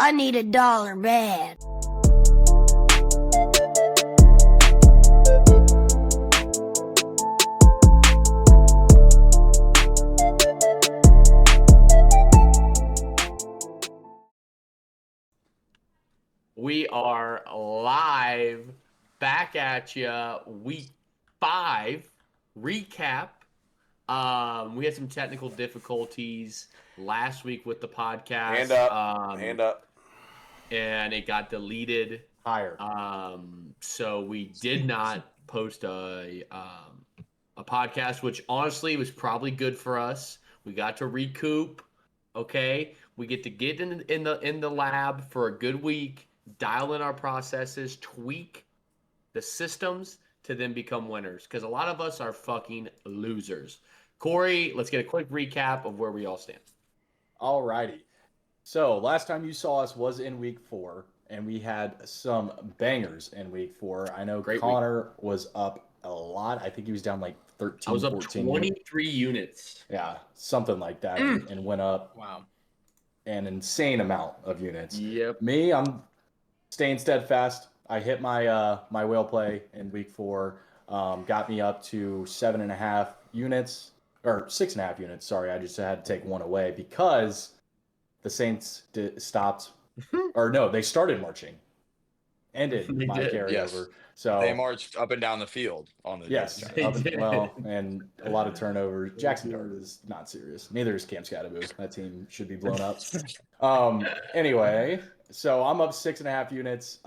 I need $1 bad. We are live, back at you, week 5 recap. We had some technical difficulties last week with the podcast. Hand up. And it got deleted. Higher. So we did not post a podcast, which honestly was probably good for us. We got to recoup. Okay, we get to get in the lab for a good week, dial in our processes, tweak the systems to then become winners. Because a lot of us are fucking losers. Corey, let's get a quick recap of where we all stand. Alrighty. So last time you saw us was in week 4, and we had some bangers in week 4. I know Connor was up a lot. I think he was down like 13, I was up 14 23 units. Yeah, something like that, and went up. Wow. An insane amount of units. Yep. Me, I'm staying steadfast. I hit my my whale play in week 4. Got me up to 7.5 units, or 6.5 units. Sorry, I just had to take one away because the Saints stopped, or no, they started marching. Ended my carryover. Yes. So they marched up and down the field on the and a lot of turnovers. Jackson Dart is not serious. Neither is Cam Scatterbo. That team should be blown up. Anyway, so I'm up 6.5 units.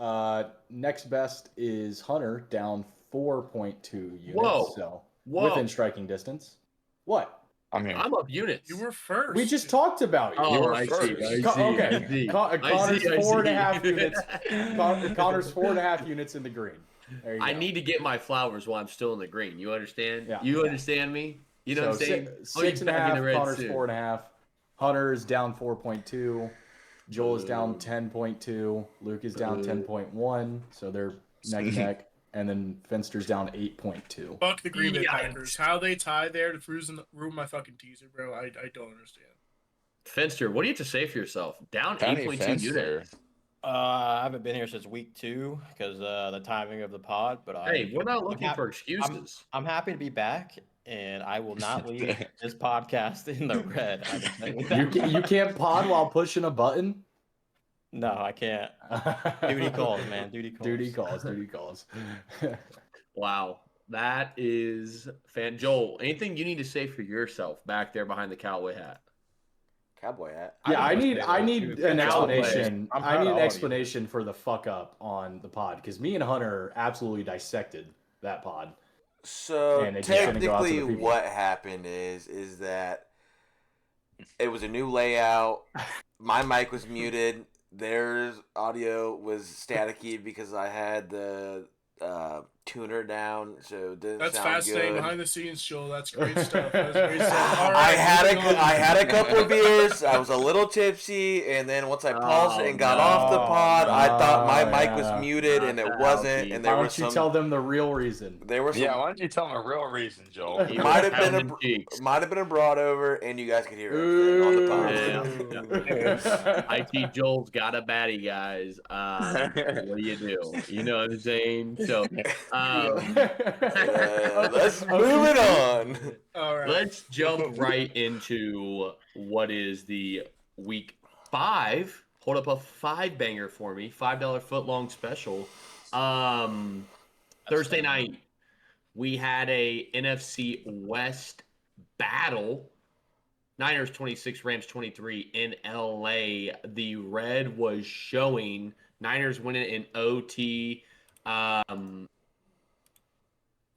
Next best is Hunter, down 4.2 units. Whoa. So Whoa. within striking distance. What? I mean, I'm up units. You were first. We just talked about you. Oh, You were I first. see. Okay. Connor's I see. 4.5 units. Connor's 4.5 units in the green. There you I go. need to get my flowers while I'm still in the green. You understand? Yeah. You understand me? You know what I'm saying? So 6.5, Connor's 4.5. Hunter is down 4.2. Joel is down 10.2. Luke is down 10.1. So they're neck and neck. And then Finster's down 8.2. Fuck the Green Bay Yikes. Packers. How they tie there to ruin my fucking teaser, bro. I don't understand. Finster, what do you have to say for yourself? Down Tiny 8.2 units. I haven't been here since week 2 because the timing of the pod. But Hey, we're not looking for excuses. I'm happy to be back, and I will not leave this podcast in the red. I can tell you that. You can't pod while pushing a button? No, I can't. Duty calls, man. Duty calls. Duty calls. Wow. That is Joel, anything you need to say for yourself back there behind the cowboy hat? cowboy hat. Yeah, I need an explanation. I'm I proud need of an all of explanation for the fuck up on the pod, because me and Hunter absolutely dissected that pod. So And it just didn't go out to the technically, people. what happened is that it was a new layout. My mic was muted. Their audio was staticky because I had the tuner down, so it didn't That's sound fascinating. good. Behind the scenes, Joel. That's great stuff. That's great stuff. All I right, had a couple of beers. I was a little tipsy, and then once I paused it and got off the pod, I thought my mic was muted, and it wasn't. And Why there don't was you tell them the real reason? There were some. Yeah, why don't you tell them a real reason, Joel? Might have been a broad over, and you guys could hear everything on the pod. IT Joel's got a baddie, guys. What do you do? You know what I'm saying? So, let's move it on. All right. let's jump right into what is the week 5. Hold up a 5 banger for me. $5 foot-long special. Thursday night, we had a NFC West battle. Niners 26, Rams 23 in LA. The red was showing. Niners winning in OT.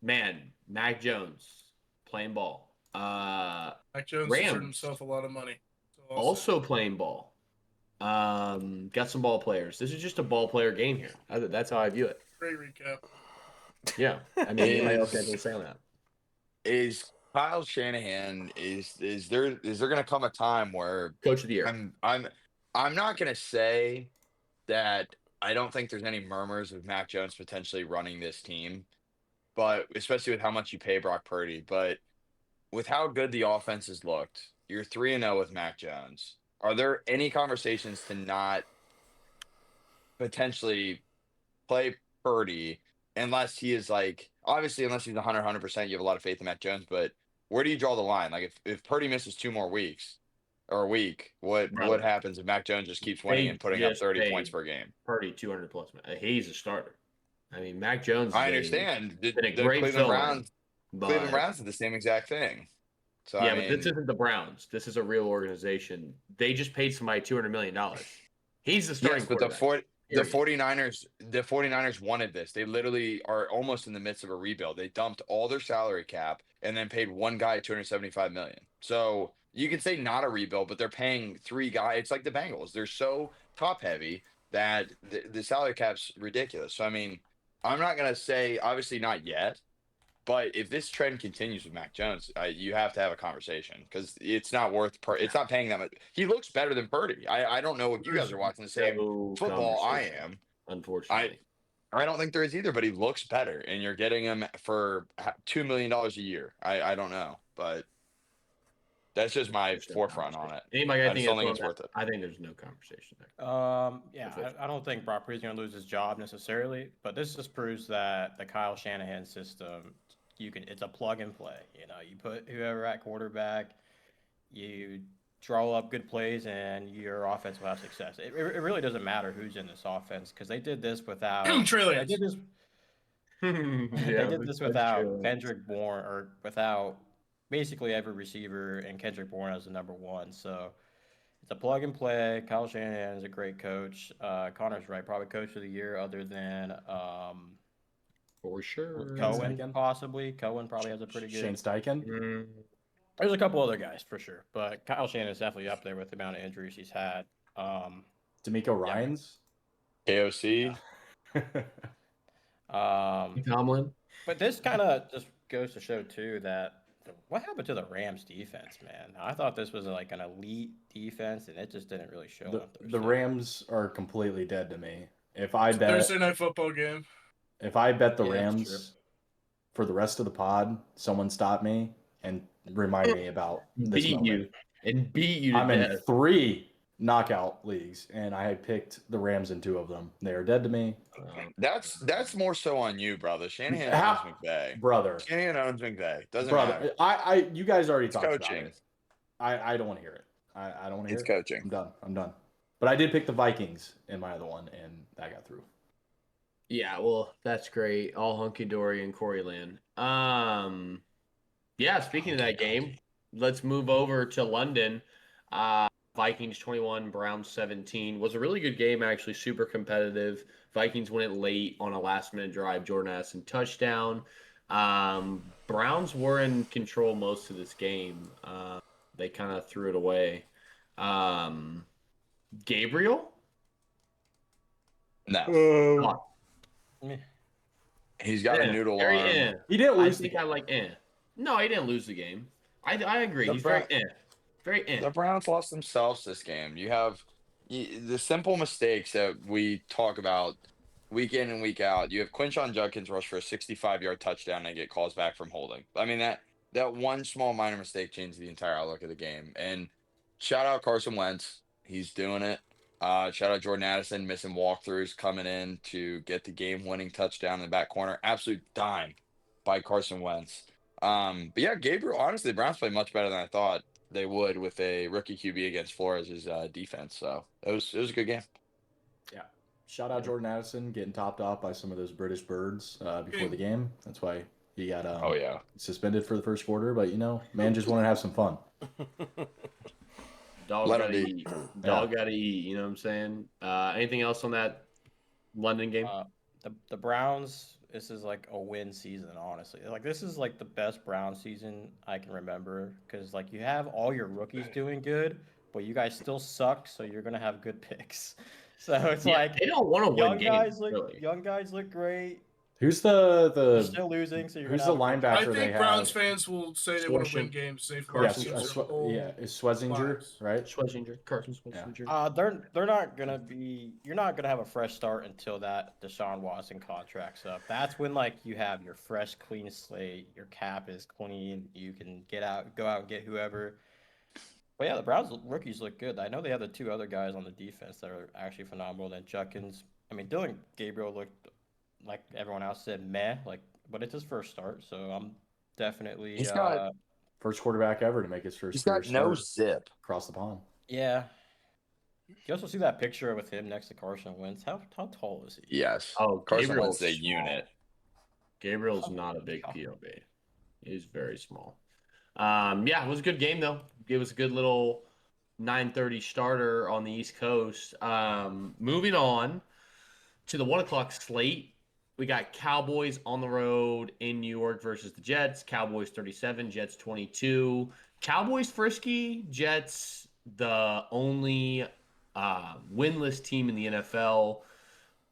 Man, Mac Jones playing ball. Mac Jones Rams. earned himself a lot of money. So Also playing ball. Got some ball players. This is just a ball player game here. That's how I view it. great recap. Yeah. I mean, anybody else got anything to say on that? Is Kyle Shanahan is there gonna come a time where Coach of the year. I'm not gonna say that I don't think there's any murmurs of Mac Jones potentially running this team, but especially with how much you pay Brock Purdy, but with how good the offense has looked, you're 3-0 with Mac Jones. Are there any conversations to not potentially play Purdy unless he is like obviously unless he's 100%. You have a lot of faith in Mac Jones, but where do you draw the line? Like if Purdy misses 2 more weeks or a week, what Brother, happens if Mac Jones just keeps winning they and putting up just 30 points paid per game? Purdy 200 plus. He's a starter. I mean, Mac Jones I is understand. been a The great fill-in, Cleveland but Browns did the same exact thing. So yeah, I but this mean, isn't the Browns. This is a real organization. They just paid somebody $200 million. He's the starting yes, but quarterback. the Period. 49ers wanted this. They literally are almost in the midst of a rebuild. They dumped all their salary cap and then paid one guy 275 million. So you can say not a rebuild, but they're paying three guys. It's like the Bengals. They're so top heavy that the salary cap's ridiculous. So I mean, I'm not gonna say obviously not yet, but if this trend continues with Mac Jones, you have to have a conversation because it's not worth. It's not paying that much. He looks better than Purdy. I don't know if you guys are watching the same No football I conversation, am. unfortunately. I don't think there is either, but he looks better, and you're getting him for $2 million a year. I don't know, but that's just my There's no forefront on it. Anybody, I just don't think it's that's- worth it. I think there's no conversation there. Yeah, I don't think Brock Purdy's going to lose his job necessarily, but this just proves that the Kyle Shanahan system, it's a plug and play. You know, you put whoever at quarterback, you draw up good plays, and your offense will have success. It really doesn't matter who's in this offense because they did this without. Trey They Lance. did this. Yeah, They did this without Kendrick Bourne or without basically every receiver and Kendrick Bourne as the number one. So it's a plug and play. Kyle Shanahan is a great coach. Connor's right, probably coach of the year other than for sure. Cohen, Steichen? possibly. Cohen probably has a pretty Shane good. Steichen. Mm, There's a couple other guys for sure, but Kyle Shanahan is definitely up there with the amount of injuries he's had. D'Amico Ryans. KOC. Tomlin. But this kind of just goes to show too that what happened to the Rams defense, man? I thought this was like an elite defense, and it just didn't really show The, on Thursday. the Rams are completely dead to me. If I bet Thursday night football game. the Yeah, that's true. Rams for the rest of the pod, someone stop me and remind me about this Beat moment. you to I'm in death. 3 knockout leagues, and I picked the Rams in 2 of them. They are dead to me, That's more so on you, brother. Shanahan How- owns McVay. brother. Shanahan owns McVay. Doesn't Brother, matter. you guys already It's talked about coaching. it. I don't want to hear it. I don't want to hear It's it. coaching. I'm done. But I did pick the Vikings in my other one, and that got through. Yeah, well, that's great. All hunky dory in Corey Land. Yeah, speaking of that game, let's move over to London. Vikings 21, Browns 17. Was a really good game, actually, super competitive. Vikings win it late on a last-minute drive. Jordan Addison touchdown. Browns were in control most of this game. They kind of threw it away. Gabriel? No. Meh. He's got a noodle Very arm. He didn't I lose. think I like No, he didn't lose the game. I agree. The He's Brown- very Very The Browns lost themselves this game. You have the simple mistakes that we talk about week in and week out. You have Quinshon Judkins rush for a 65-yard touchdown and get calls back from holding. I mean, that one small minor mistake changed the entire outlook of the game. And shout out Carson Wentz. He's doing it. Shout out Jordan Addison missing walkthroughs coming in to get the game-winning touchdown in the back corner. Absolute dime by Carson Wentz. But yeah, Gabriel, honestly, the Browns played much better than I thought they would with a rookie QB against Flores' defense. So it was a good game. Yeah. Shout out Jordan Addison getting topped off by some of those British birds before the game. That's why he got suspended for the first quarter. But, man just wanted to have some fun. Dog Let gotta him eat. Dog gotta eat. You know what I'm saying? Anything else on that London game? The Browns, this is like a win season, honestly. Like this is like the best Brown season I can remember because like you have all your rookies doing good, but you guys still suck, so you're gonna have good picks. So it's like they don't want to win games. young guys look great. Who's They're the still losing, so you're who's gonna the have a good I linebacker they think have? Browns fans will say they want to win Swerson. games. They've Yeah, lost their whole is Schwesinger, lives. right? Schlesinger, Carson Schlesinger. They're not gonna be. You're not gonna have a fresh start until that Deshaun Watson contract's up. That's when like you have your fresh, clean slate. Your cap is clean. You can go out and get whoever. But yeah, the Browns rookies look good. I know they have the two other guys on the defense that are actually phenomenal. Then Judkins. I mean, Dylan Gabriel looked like everyone else said, meh. But it's his first start, so I'm definitely. He's got First quarterback ever to make his first he's career got no start zip. across the pond. Yeah. You also see that picture with him next to Carson Wentz. How tall is he? Yes. Oh, Carson Gabriel's Wentz is a small. unit. Gabriel's not a big POB. He's very small. Yeah, it was a good game though. It was a good little 9:30 starter on the East Coast. Moving on to the 1 o'clock slate, we got Cowboys on the road in New York versus the Jets. Cowboys 37, Jets 22. Cowboys frisky, Jets the only winless team in the NFL,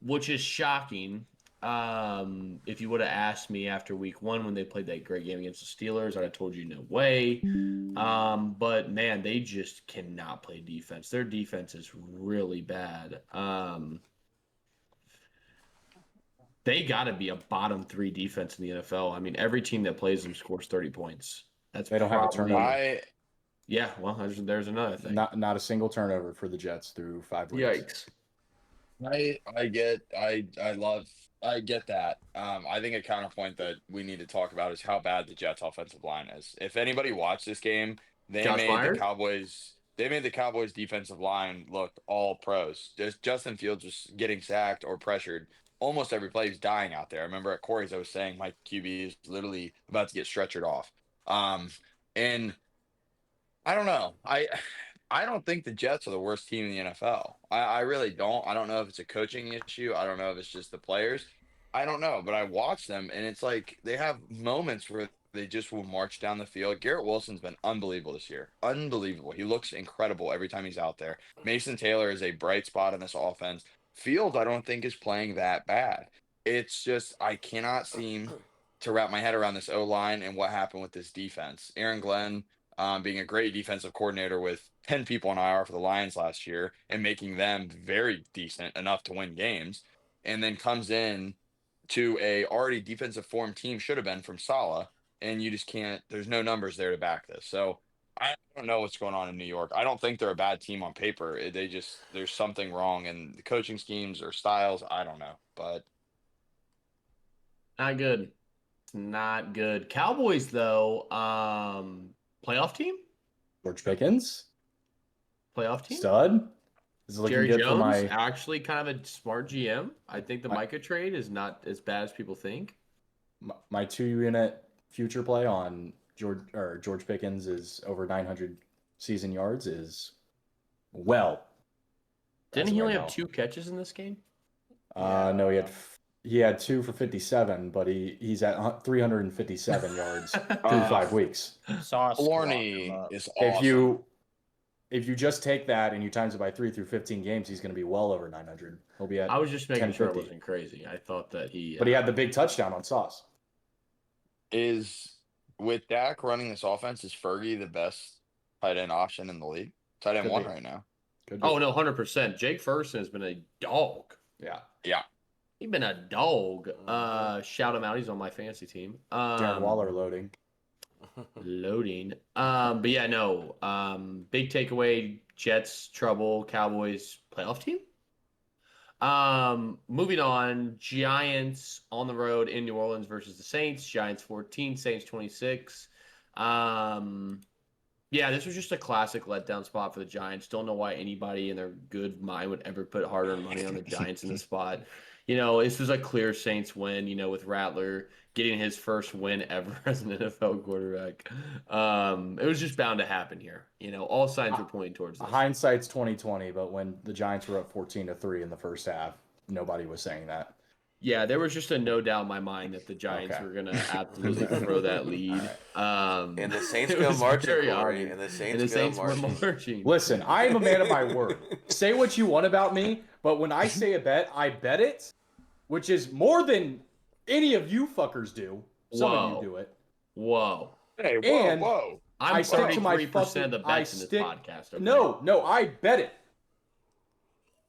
which is shocking. If you would have asked me after week 1 when they played that great game against the Steelers, I'd have told you no way. But man, they just cannot play defense. Their defense is really bad. They got to be a bottom 3 defense in the NFL. I mean, every team that plays them scores 30 points. That's They don't have a probably- turnover. Yeah, well, there's another thing. Not a single turnover for the Jets through 5 weeks. Yikes. I get that. I think a counterpoint that we need to talk about is how bad the Jets offensive line is. If anybody watched this game, they Josh made Myers? the Cowboys defensive line look all pros. Just Justin Fields was getting sacked or pressured almost every play. He's dying out there. I remember at Corey's I was saying my QB is literally about to get stretchered off. And I don't know. I don't think the Jets are the worst team in the NFL. I really don't. I don't know if it's a coaching issue. I don't know if it's just the players. I don't know. But I watch them, and it's like they have moments where they just will march down the field. Garrett Wilson's been unbelievable this year. Unbelievable. He looks incredible every time he's out there. Mason Taylor is a bright spot in this offense. Fields, I don't think, is playing that bad. It's just I cannot seem to wrap my head around this O-line and what happened with this defense. Aaron Glenn being a great defensive coordinator with 10 people on IR for the Lions last year and making them very decent enough to win games, and then comes in to a already defensive form team, should have been from Saleh, and you just can't, there's no numbers there to back this. So I don't know what's going on in New York. I don't think they're a bad team on paper. There's something wrong in the coaching schemes or styles. I don't know, but Not good. It's not good. Cowboys, though, playoff team? George Pickens, Playoff team? stud. This is looking Jerry good Jones, for my actually kind of a smart GM. I think the Micah trade is not as bad as people think. my 2-unit future play on George Pickens is over 900 season yards is well. Didn't as he of only right have 2 catches in this game? No, he had 2 for 57, but he's at 357 yards through 5 weeks. Sauce. Blarney is awesome. If you just take that and you times it by 3 through 15 games, he's going to be well over 900. He'll be at. I was just making sure it 10-50. wasn't crazy. I thought that But he had the big touchdown on Sauce. Is with Dak running this offense, is Fergie the best tight end option in the league? Tight end Could 1 be. right now. Could be. Oh, no, 100%. Jake Ferguson has been a dog. Yeah. He's been a dog. Shout him out. He's on my fantasy team. Darren Waller loading. Loading. But yeah, no. Big takeaway, Jets trouble, Cowboys playoff team. Moving on, Giants on the road in New Orleans versus the Saints. Giants 14, Saints 26. Yeah, this was just a classic letdown spot for the Giants. Don't know why anybody in their good mind would ever put hard-earned money on the Giants in this spot. You know, this was a clear Saints win, you know, with Rattler getting his first win ever as an NFL quarterback. It was just bound to happen here. You know, all signs were pointing towards this. Hindsight's 2020, but when the Giants were up 14-3 in the first half, nobody was saying that. Yeah, there was just a no doubt in my mind that the Giants Okay. were going to absolutely throw that lead. And the Saints it go was marching, very Corey. obvious. And the And Saints the go Saints were marching. marching. Listen, I am a man of my word. Say what you want about me, but when I say a bet, I bet it, which is more than any of you fuckers do. Some of Whoa. you do it. Whoa. Hey, And- whoa. I'm I stick to my 33% of the fucking- I bets in this stick- podcast. Okay? No, I bet it.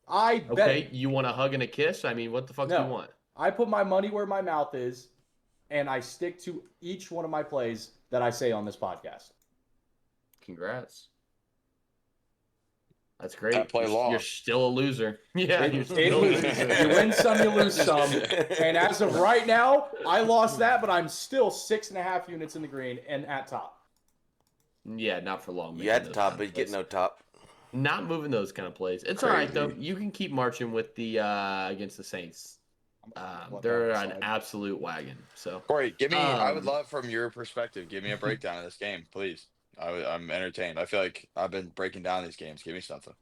I bet Okay, it. you want a hug and a kiss? I mean, what the fuck do No. you want? I put my money where my mouth is, and I stick to each one of my plays that I say on this podcast. Congrats. That's great. That play you're lost. still a loser. Yeah, you're still a loser. You win some, you lose some. And as of right now, I lost that, but I'm still 6.5 units in the green and at top. Yeah, not for long. You had the those top, kind but of you get plays. no top. Not moving those kind of plays. It's all right though. Crazy. You can keep marching with the against the Saints. Let They're that an slide. absolute wagon. So Corey, give me. I would Um, love from your perspective. Give me a breakdown of this game, please. I'm entertained. I feel like I've been breaking down these games. Give me something.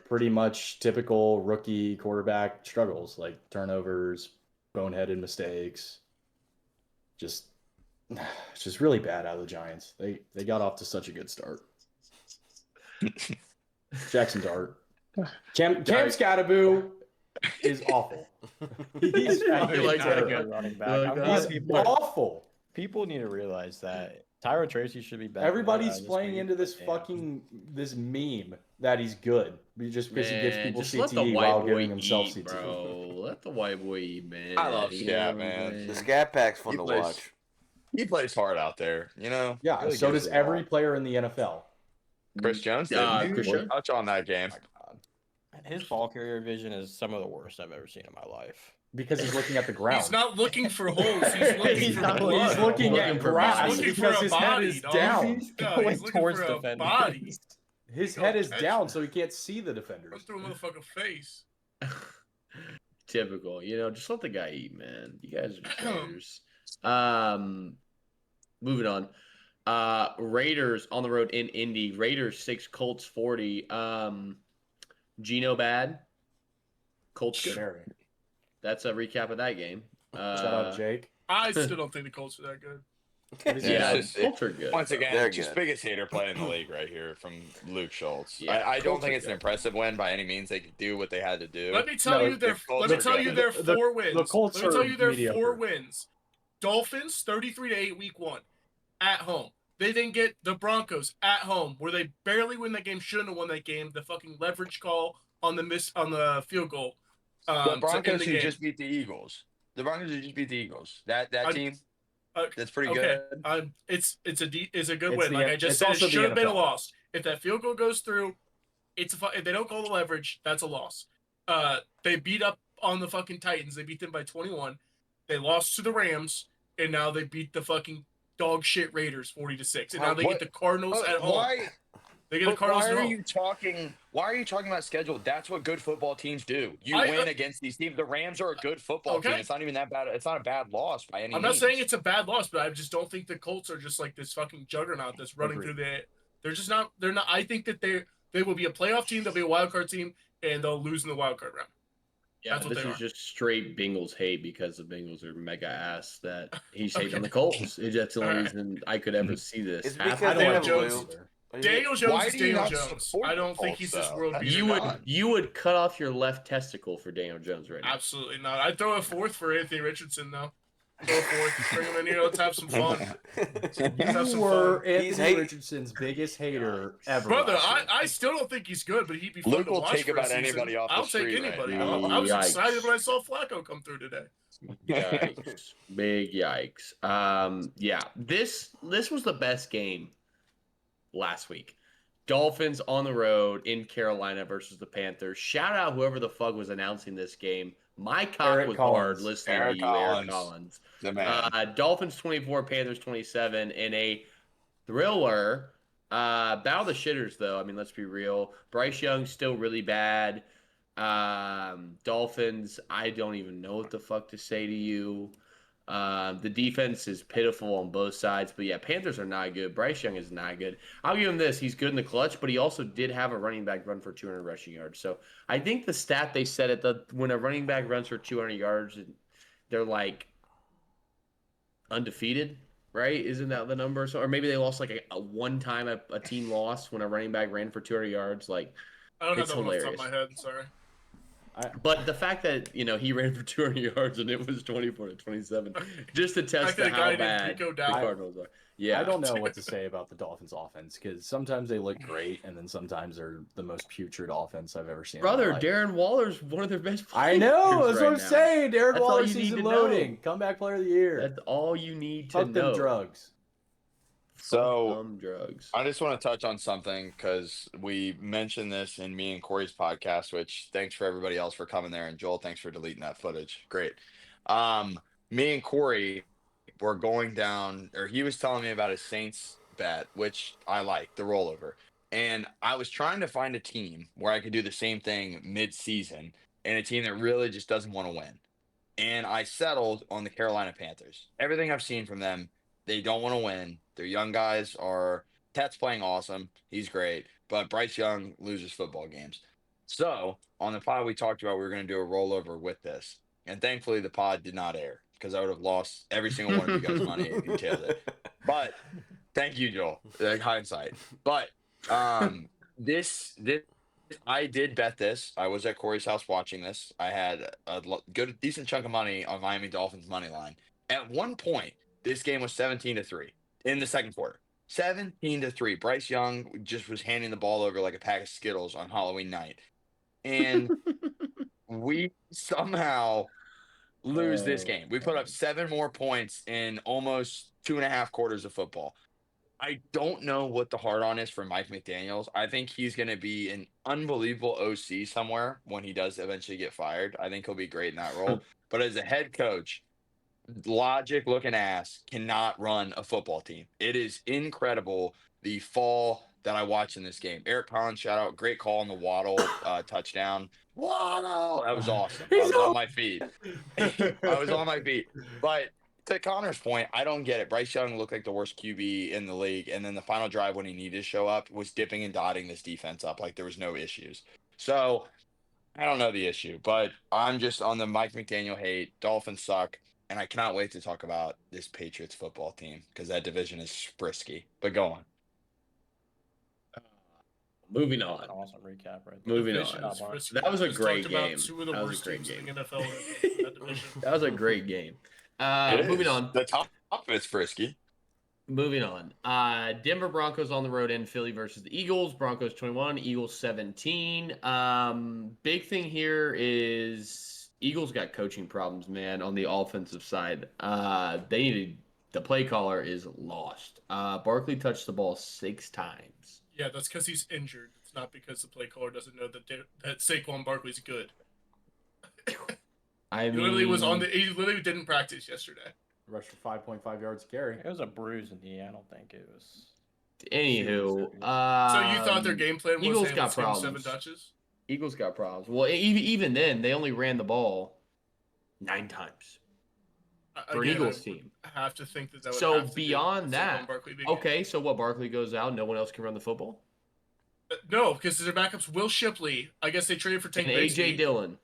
Pretty much typical rookie quarterback struggles, like turnovers, boneheaded mistakes. Just really bad out of the Giants. They got off to such a good start. Jackson Dart. Cam Scattaboo is awful. He's You like not that a guy? good running back. You like I'm that? glad He's people, awful. people need to realize that Tyra Tracy should be back. Everybody's this playing week, into this but damn. this meme that he's good, just because he gives man, people just let the CTE white while boy giving himself eat, CTE. bro. Let the white boy eat, man. I love You Scat, know what I'm man. saying? The Scat Pack's fun He to plays- watch. He plays hard out there. Yeah, Really so gives does it all. every player in the NFL. Chris Jones did. Chris Jones? Touch on that game. Oh my God. His ball carrier vision is some of the worst I've ever seen in my life. Because he's looking at the ground. He's not looking for holes. He's looking He's for not- blood. He's looking Looking at for grass bodies. He's looking because for a his head body, is dog. down. He's Yeah, going he's looking towards for a defenders. body. His Go head is catch down, him. so he can't see the Run defenders. through a motherfucking face. Typical. Just let the guy eat, man. You guys are players. Moving on. Raiders on the road in Indy. Raiders 6, Colts 40. Geno bad. Colts good. Very. That's a recap of that game. Shout out Jake. I still don't think the Colts are that good. Yeah, It's just- Colts are good. Once bro. again, They're just good. biggest hater play in the league right here from Luke Schultz. Yeah, I don't Colts think are it's an good. impressive win by any means. They could do what they had to do. Let me tell No, you their. the Colts Let me are tell good. you their The- 4 wins. the Colts Let me tell are you their mediocre. 4 wins. Dolphins 33-8 week 1 at home. They then get the Broncos at home, where they barely win that game. Shouldn't have won that game. The fucking leverage call on the field goal. The to end Broncos the who game. just beat the Eagles. The Broncos who just beat the Eagles. That team, that's pretty Okay, good. it's a good It's win. Like I it's just said, it also the should have been a NFL. loss. If that field goal goes through, if they don't call the leverage, that's a loss. They beat up on the fucking Titans. They beat them by 21. They lost to the Rams, and now they beat the fucking dog shit Raiders 40-6. And now they What- get the Cardinals at home. Why? They get the But Cardinals why at are home. you talking? Why are you talking about schedule? That's what good football teams do. You I- win against these teams. The Rams are a good football Okay. team. It's not even that bad. It's not a bad loss by any I'm means. not saying it's a bad loss, but I just don't think the Colts are just like this fucking juggernaut that's running Agreed. through the. They're just not. They're not. I think that they will be a playoff team. They'll be a wild card team, and they'll lose in the wild card round. Yeah, That's what this they is are. just straight Bengals hate because the Bengals are mega ass that he's hating Okay. on the Colts. That's the only Alright. reason I could ever see this It's happen. because I they don't have like Jones. blue. Daniel Jones Why is do you Daniel not Jones. support I the don't think Colts, he's this though? world That's beater. You would God. you would cut off your left testicle for Daniel Jones right now. Absolutely not. I'd throw a 4th for Anthony Richardson though. Go for it. Bring him in here. Let's have some fun. Let's have You some were fun. He's Anthony hate- Richardson's biggest hater ever. Brother, last year. I still don't think he's good, but he'd be fun Luke to will watch take for a about season. anybody off the I'll take street right anybody. now. I was Yikes. excited when I saw Flacco come through today. Yikes. Big yikes. Yeah, this was the best game last week. Dolphins on the road in Carolina versus the Panthers. Shout out whoever the fuck was announcing this game. My cock Eric was Collins. hard listening Eric to you, Eric Collins. Collins. The man. Dolphins 24, Panthers 27 in a thriller. Battle of the shitters, though. I mean, let's be real. Bryce Young still really bad. Dolphins, I don't even know what the fuck to say to you. The defense is pitiful on both sides. But yeah, Panthers are not good. Bryce Young is not good. I'll give him this. He's good in the clutch, but he also did have a running back run for 200 rushing yards. So I think the stat they said when a running back runs for 200 yards, they're like undefeated, right? Isn't that the number? So, or maybe they lost like a one time a team lost when a running back ran for 200 yards. Like, I don't have It's that one off the top of hilarious. my head. Sorry. but the fact that he ran for 200 yards and it was 24-27, just to I test think a how guy named bad Rico the Dowdle. Cardinals are. Yeah, I don't know what to say about the Dolphins offense because sometimes they look great and then sometimes they're the most putrid offense I've ever seen. in my brother. life. Darren Waller's one of their best I players. know. That's what I'm right now. saying. Derek That's all Waller you need season to know. loading. Comeback player of the year. That's all you need to Fuck know. them drugs. So drugs. I just want to touch on something because we mentioned this in me and Corey's podcast, which thanks for everybody else for coming there. And Joel, thanks for deleting that footage. Great. Me and Corey were going down, or he was telling me about his Saints bet, which I like, the rollover. And I was trying to find a team where I could do the same thing mid-season and a team that really just doesn't want to win. And I settled on the Carolina Panthers. Everything I've seen from them, they don't want to win. Their young guys are Tet's playing awesome. He's great. But Bryce Young loses football games. So on the pod, we talked about we were going to do a rollover with this. And thankfully, the pod did not air because I would have lost every single one of you guys' money if you tailed it. But thank you, Joel. Like hindsight. But this I did bet this. I was at Corey's house watching this. I had a decent chunk of money on Miami Dolphins money line. At one point, this game was 17-3 in the second quarter. 17-3. Bryce Young just was handing the ball over like a pack of Skittles on Halloween night. And we somehow lose this game. We put up 7 more points in almost 2.5 quarters of football. I don't know what the hard on is for Mike McDaniels. I think he's going to be an unbelievable OC somewhere when he does eventually get fired. I think he'll be great in that role. But as a head coach, logic looking ass cannot run a football team. It is incredible the fall that I watched in this game. Eric Collins, shout out, great call on the Waddle touchdown. Waddle, that was awesome. I was on my feet. I was on my feet. But to Connor's point, I don't get it. Bryce Young looked like the worst QB in the league, and then the final drive when he needed to show up was dipping and dotting this defense up like there was no issues. So I don't know the issue, but I'm just on the Mike McDaniel hate. Dolphins suck. And I cannot wait to talk about this Patriots football team because that division is frisky. But go on. Moving on. Awesome recap, right? Moving Division on. is frisky. That was a Just great talked about game. Two of the That was worst a great teams game. in the NFL in that division. That was a great game. It Moving is. on. The top is frisky. Moving on. Denver Broncos on the road in Philly versus the Eagles. Broncos 21, Eagles 17. Big thing here is Eagles got coaching problems, man, on the offensive side. The play caller is lost. Barkley touched the ball 6 times. Yeah, that's because he's injured. It's not because the play caller doesn't know that Saquon Barkley's good. I He mean, literally he literally didn't practice yesterday. Rushed for 5.5 yards to carry. It was a bruise in the end. I don't think it was. anywho. So you thought their game plan was Eagles hey, got let's give him 7 problems. touches? Eagles got problems. Well, even then, they only ran the ball 9 times for an Again, Eagles I team. have to think that would So have to do beyond with that, Saquon Barkley being okay, so what? Barkley goes out, no one else can run the football. No, because their backups Will Shipley. I guess they traded for Tank And AJ Bigsby. Dillon.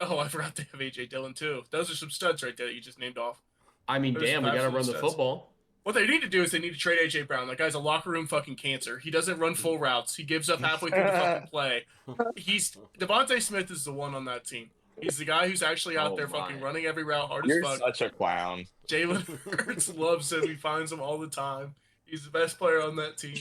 Oh, I forgot they have AJ Dillon too. Those are some studs right there that you just named off. I mean, There's damn, we got to absolute run the studs. football. What they need to do is they need to trade AJ Brown. That guy's a locker room fucking cancer. He doesn't run full routes. He gives up halfway through the fucking play. Devontae Smith is the one on that team. He's the guy who's actually out Oh there fucking my. running every route hard You're as fuck. such a clown. Jalen Hurts loves him. He finds him all the time. He's the best player on that team.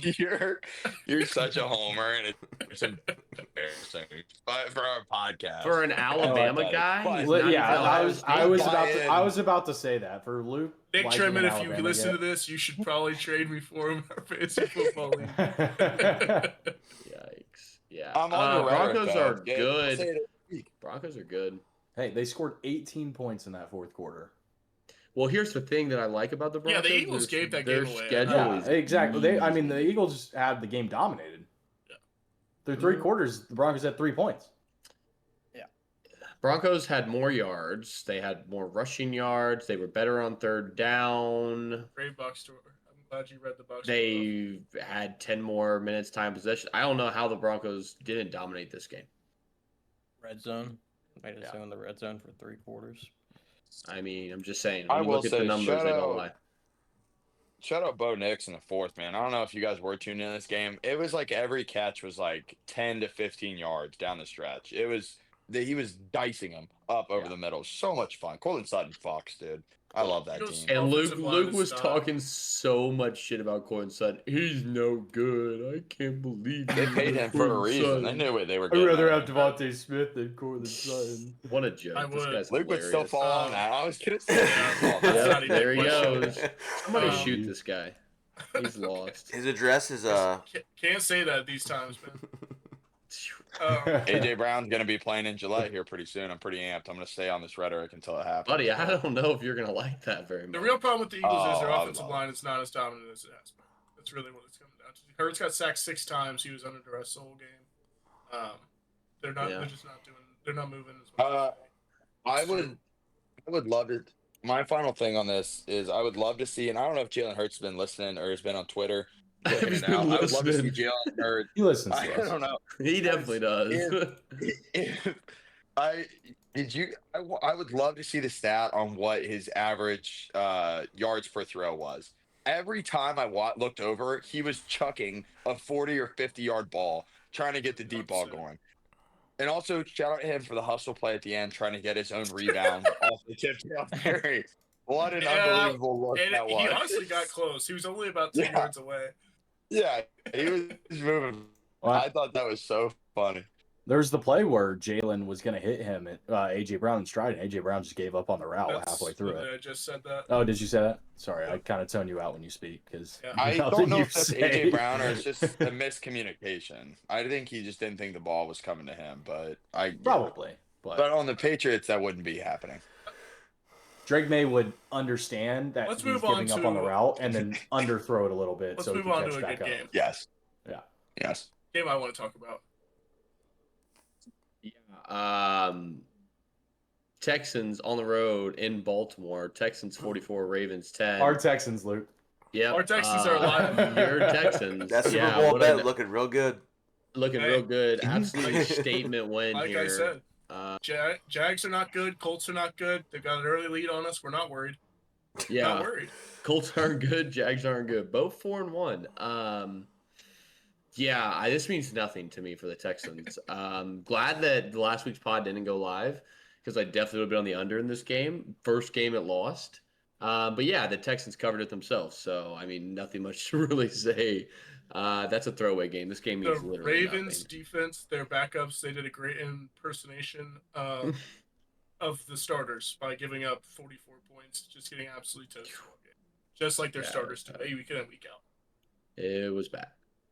You're such a homer, and it's embarrassing. But for our podcast, For an Alabama that. guy, But- he's Well, not yeah, even I Ohio was State. I was about to say that for Luke. Nick liking Trimman, an if you Alabama listen guy. to this, you should probably trade me for him in our fantasy football league. Yikes. Yeah. I'm on the Broncos rhetoric, are though. Yeah, good. say it. Broncos are good. Hey, they scored 18 points in that fourth quarter. Well, here's the thing that I like about the Yeah, Broncos. the Eagles their- gave that their game away. schedule Yeah, is exactly. The easy. Eagles had the game dominated. Yeah. Through 3 quarters, the Broncos had 3 points. Broncos had more yards. They had more rushing yards. They were better on third down. Great box score. I'm glad you read the box score. They had 10 more minutes time possession. I don't know how the Broncos didn't dominate this game. Red zone. Made it Yeah. in the red zone for 3 quarters. I mean, I'm just saying. I When you will look at the say, numbers, shout they don't out- lie. Shout out Bo Nix in the fourth, man. I don't know if you guys were tuned in this game. It was like every catch was like 10 to 15 yards down the stretch. It was he was dicing them up over the middle. So much fun. Cortland Sutton, Fox, dude. I love that Eagles- team. And Offensive line Luke is was stop. talking so much shit about Courtland Sutton. He's no good. I can't believe They you paid let him for a Courtland reason. They Sutton." knew what they were I'd getting. rather at. have Devontae Smith than Courtland Sutton. What a joke. I This would. guy's Luke would still hilarious. fall on that. I was gonna say. That's Yep, not even there a he question. goes. Somebody Um, shoot this guy. He's lost. His address is Can't say that these times, man. AJ Brown's gonna be playing in Gillette here pretty soon. I'm pretty amped. I'm gonna stay on this rhetoric until it happens. Buddy, I don't know if you're gonna like that very much. The real problem with the Eagles is their I offensive love line is not as dominant as it has been. That's really what it's coming down to. Hurts got sacked 6 times. He was under duress the whole game. They're not. Yeah. They're just not doing. They're not moving as much. I would love it. My final thing on this is I would love to see, and I don't know if Jalen Hurts has been listening or has been on Twitter. He's Now. been I would love to see listening. Jalen Hurts. He listens I to us. don't know. He definitely does. I would love to see the stat on what his average yards per throw was. Every time I looked over, he was chucking a 40 or 50-yard ball, trying to get the deep ball going. And also, shout out to him for the hustle play at the end, trying to get his own rebound off the tip tail carry. What an unbelievable look And that was. he honestly got close. He was only about 10 yards away. Yeah, he was moving. Well, I thought that was so funny. There's the play where Jalen was going to hit him at AJ Brown in stride, and AJ Brown just gave up on the route halfway through it. I just said that. Oh, did you say that? Sorry, I kind of tone you out when you speak because I don't know if that's AJ Brown or it's just a miscommunication. I think he just didn't think the ball was coming to him, but Probably, but on the Patriots that wouldn't be happening. Drake May would understand that Let's he's move on giving up on the to- route and then underthrow it a little bit Let's so he move can on catch to a back good up. game. Yes. Yeah. Yes. Game I want to talk about. Texans on the road in Baltimore. Texans 44, Ravens 10. Our Texans, Luke. Yep. Our Texans are alive. Your Texans. that Super Yeah, Bowl what bet a- looking real good. looking Hey. real good. Absolute statement win Like here. I said, Uh, Jags are not good. Colts are not good. They've got an early lead on us. We're not worried. Not yeah. worried. Colts aren't good. Jags aren't good. Both 4-1. Yeah, this means nothing to me for the Texans. Glad that the last week's pod didn't go live because I definitely would have been on the under in this game. First game it lost. But yeah, the Texans covered it themselves. So, I mean, nothing much to really say. That's a throwaway game. This game The means literally Ravens nothing. defense, their backups, they did a great impersonation of the starters by giving up 44 points, just getting absolutely toasted all game. Just like their Yeah, starters do, week in and week out. It was bad.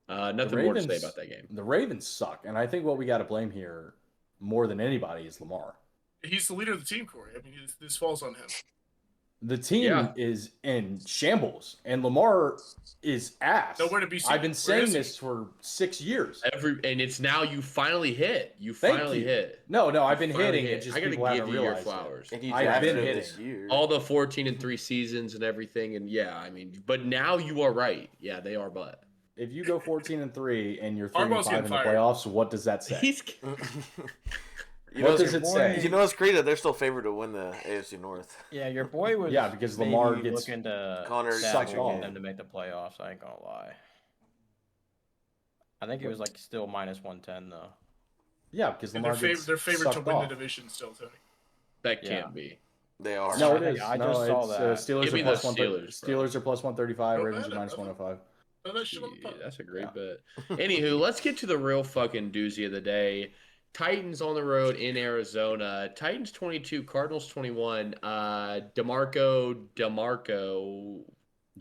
Nothing more to say Ravens- about that game. The Ravens suck, and I think what we got to blame here more than anybody is Lamar. He's the leader of the team, Corey. I mean, this falls on him. The team Yeah. is in shambles, and Lamar is ass. Nowhere to be seen. I've been Where saying is he? this for 6 years. And it's now you finally hit. You Thank finally you. hit. No, I've been Finally hitting hit. it. Just I gotta people give haven't you your realized it. flowers. And you I've drafted been him hitting. this year. All the 14-3 seasons and everything, and yeah, I mean, but now you are right. Yeah, they are, but If you go 14-3 and you're Harbaugh's 3-5 in getting the fired. playoffs, what does that say? he's What does it say? You know, it's great that they're still favored to win the AFC North. Yeah, your boy was. Yeah, because maybe Lamar gets looking to Connor sucked get off. them to make the playoffs. I ain't gonna lie. I think it was like still minus 110 though. Yeah, because And Lamar gets they're favored to sucked win off. the division still, Tony. that Yeah. can't be. They are. No, I it think- is. I No, just saw it's, that. Steelers Give are me plus the 130. Steelers, bro. Steelers are plus 135. Oh, Ravens are man, minus okay. 105. Oh, that shit on the Yeah, pod. that's a great bet. Anywho, let's get to the real fucking doozy of the day. Titans on the road in Arizona. Titans 22, Cardinals 21. DeMarco,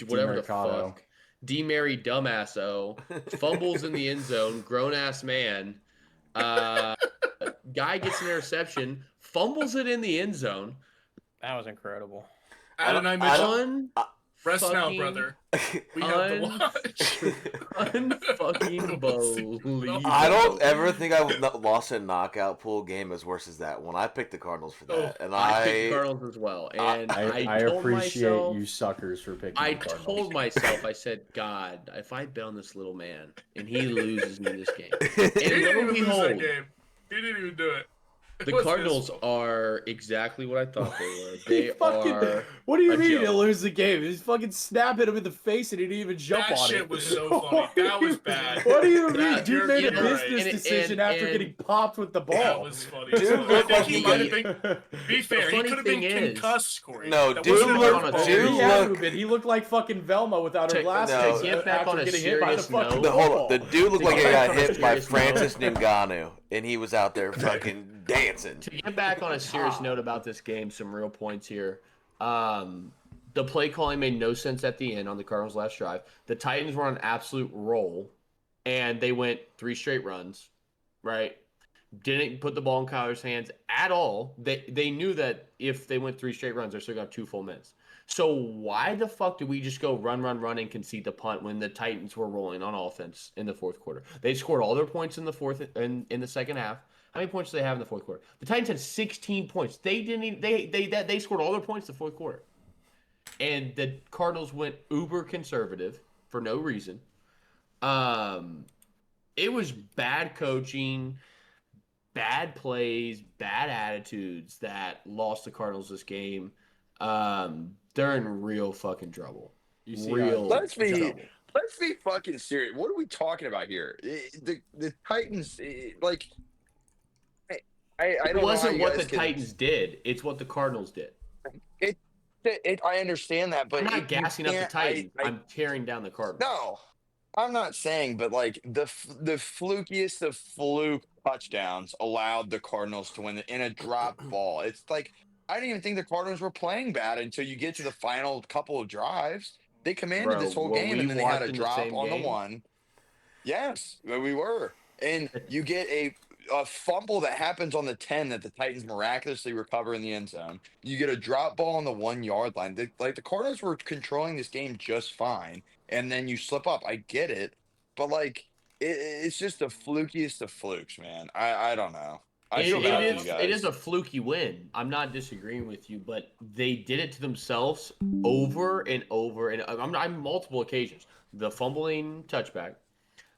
whatever the DeMarcado. fuck. D-Mary Dumbasso fumbles in the end zone. Grown ass man. Guy gets an interception, fumbles it in the end zone. That was incredible. Adonai I Mitchell, rest now, fucking brother. We have to watch. Unfucking believable. I don't ever think I lost a knockout pool game as worse as that one. I picked the Cardinals for that, and I picked Cardinals as well, and I told appreciate myself, you suckers for picking I the Cardinals. told myself, I said, God, if I bet on this little man and he loses me this game, He and didn't lo even and lose that behold, game. He didn't even do it. It the was his Cardinals fault. are exactly what I thought they were. He They fucking- are. What do you a mean joke. to lose the game? He's fucking snapping him in the face and he didn't even jump That on shit it. was so funny. What do That was you- bad. What do you mean? That- Dude made a you're right. business And- decision after and- getting popped with the ball. That was funny. Dude, I looked think like he he might have got- been. Be fair, he funny could have been thing is- concussed, Corey. No, That dude wasn't a looked- football. dude He looked- had to have been. He looked like fucking Velma without her To- glasses. no. To get back after on a getting hit by the serious fucking note- Hold on. The football. dude looked like he To got get back on a hit by serious note- Francis Ngannou, and he was out there fucking dancing. To get back on a serious note about this game, some real points here. The play calling made no sense at the end on the Cardinals' last drive. The Titans were on an absolute roll, and they went 3 straight runs, right? Didn't put the ball in Kyler's hands at all. They knew that if they went 3 straight runs, they're still got 2 full minutes. So why the fuck did we just go run, and concede the punt when the Titans were rolling on offense in the fourth quarter? They scored all their points in the fourth in the second half. How many points did they have in the fourth quarter? The Titans had 16 points. They didn't even, they scored all their points in the fourth quarter. And the Cardinals went uber conservative for no reason. It was bad coaching, bad plays, bad attitudes that lost the Cardinals this game. They're in real fucking trouble. You see, Real Let's be trouble. let's be fucking serious. What are we talking about here? The Titans, like, I don't It know how wasn't you what guys the can- Titans did. It's what the Cardinals did. I understand that, but I'm not you gassing up the can't- Titans. I'm tearing down the Cardinals. No, I'm not saying, but like the flukiest of fluke touchdowns allowed the Cardinals to win in a drop ball. It's like I didn't even think the Cardinals were playing bad until you get to the final couple of drives. They commanded Bro, this whole were game, we and then they had a watching the drop same on game? the one. Yes, we were, and you get a fumble that happens on the 10 that the Titans miraculously recover in the end zone. You get a drop ball on the 1-yard line. The Cardinals were controlling this game just fine, and then you slip up. I get it, but like it's just the flukiest of flukes, man. I don't know. I feel bad for you guys. It is a fluky win. I'm not disagreeing with you, but they did it to themselves over and over, and I'm multiple occasions. The fumbling touchback,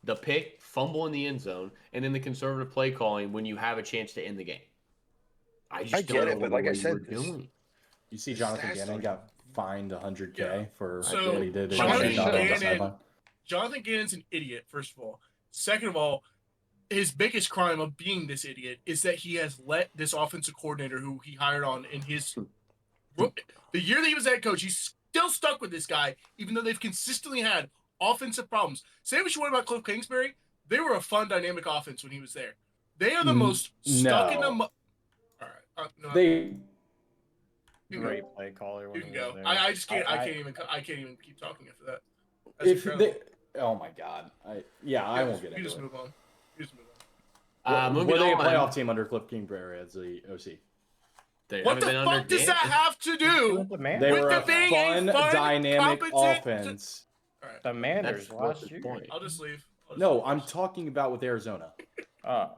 the pick, fumble in the end zone, and then the conservative play calling when you have a chance to end the game. I get don't know it, but what like I we're said, doing. You see, Jonathan Stats Gannon are- got fined $100K Yeah. for So, what he did. Jonathan Jonathan Gannon's an idiot, first of all. Second of all, his biggest crime of being this idiot is that he has let this offensive coordinator who he hired on in his the year that he was head coach, he's still stuck with this guy, even though they've consistently had offensive problems. Say what you want about Cliff Kingsbury, they were a fun, dynamic offense when he was there. They are the most stuck in the. no. All right, no, They you can go. Great play caller. when You can he was go. there. I just can't. I can't even keep talking after that. That's if incredible. they, oh my god, I won't get You just into move it. on. You just move on. Moving Were they a on. playoff team under Cliff Kingsbury as the OC? They What haven't the been under fuck does Gannon. that have to do? The man- They With were the a being fun, a fun, dynamic competent- offense. All right, the Manders That's what's last the year. point. I'll just leave. No, I'm talking about with Arizona. Oh,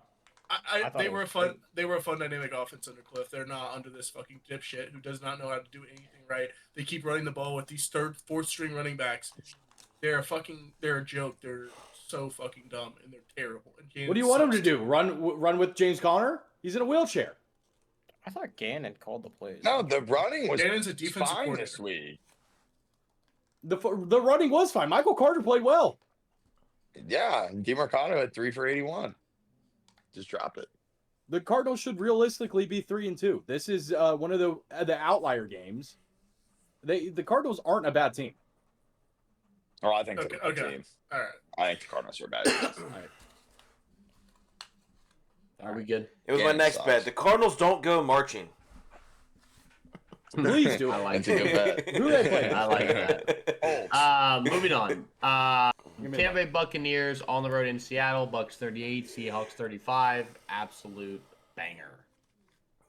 I thought They it were a was fun. great. They were a fun dynamic offense under Cliff. They're not under this fucking dipshit who does not know how to do anything right. They keep running the ball with these third, fourth string running backs. They're a joke. They're so fucking dumb and they're terrible. And Gannon What do you want him sucks. to do? Run with James Conner? He's in a wheelchair. I thought Gannon called the plays. No, the running was Gannon's a defensive fine coordinator. this week. The running was fine. Michael Carter played well. Yeah, and DeMarcano had 3 for 81. Just dropped it. The Cardinals should realistically be 3-2. This is one of the outlier games. The Cardinals aren't a bad team. Or I think Okay, they're a bad okay. team. All right. I think the Cardinals are a bad team. Are we good? It was my Gannon next sucks. bet. The Cardinals don't go marching. Please do I it. like That's a good bet. Who they play? I like that. Colts. Moving on. Give me Tampa Bay Buccaneers on the road in Seattle. Bucks 38, Seahawks 35. Absolute banger.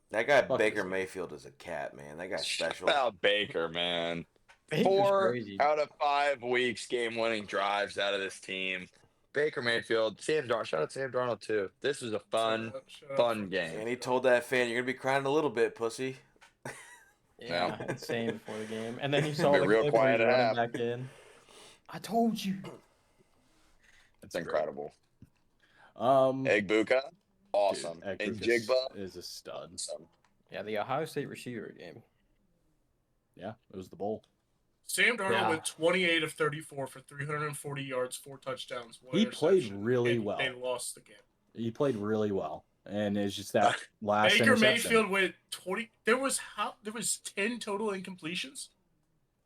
That guy Fuck Baker this. Mayfield is a cat, man. That guy's Shout special. out Baker, man. Baker's 4 crazy. out of 5 weeks game-winning drives out of this team. Baker Mayfield, Sam Darnold. Shout out Sam Darnold too. This was a fun Shut up. And game. he told that fan, "You're gonna be crying a little bit, pussy." Yeah, I had same before the game, and then you saw Be the real clip where quiet he's at running half. back in. I told you. It's incredible. Mm. Egbuka, awesome. Dude, And Ekberg Jigba, is a stud. awesome. Yeah, the Ohio State receiver game. Yeah, it was the bowl. Sam Darnold Yeah. went 28 of 34 for 340 yards, 4 touchdowns. 1 He played interception, really and well. They lost the game. He played really well, and it's just that last Baker interception. Mayfield went 20. There was 10 total incompletions.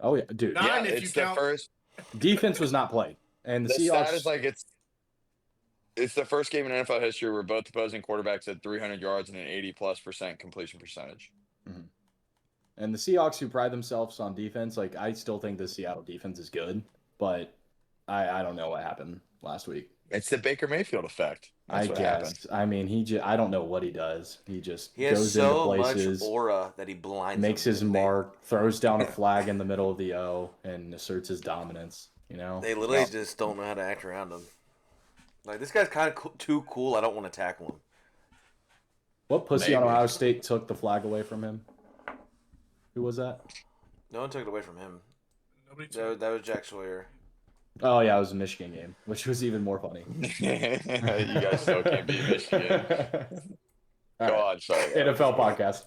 Oh yeah, dude. Nine Yeah, if it's you the count- first. Defense was not played, and the The Seahawks. stat is like it's the first game in NFL history where both opposing quarterbacks had 300 yards and an 80+% completion percentage. And the Seahawks, who pride themselves on defense, like I still think the Seattle defense is good, but I don't know what happened last week. It's the Baker Mayfield effect. That's I what guess. happened. I mean, I don't know what he does. He just He has goes so into much places, aura that he blinds. makes them. his mark, throws down a flag in the middle of the O, and asserts his dominance. You know, They literally just don't know how to act around him. Like, this guy's kind of too cool. I don't want to tackle him. what pussy on Maybe. Ohio State took the flag away from him? Who was that? No one took it away from him. Nobody took That was Jack Sawyer. Oh yeah, it was a Michigan game, which was even more funny. You guys still can't beat Michigan. All Go right. on, sorry. NFL podcast.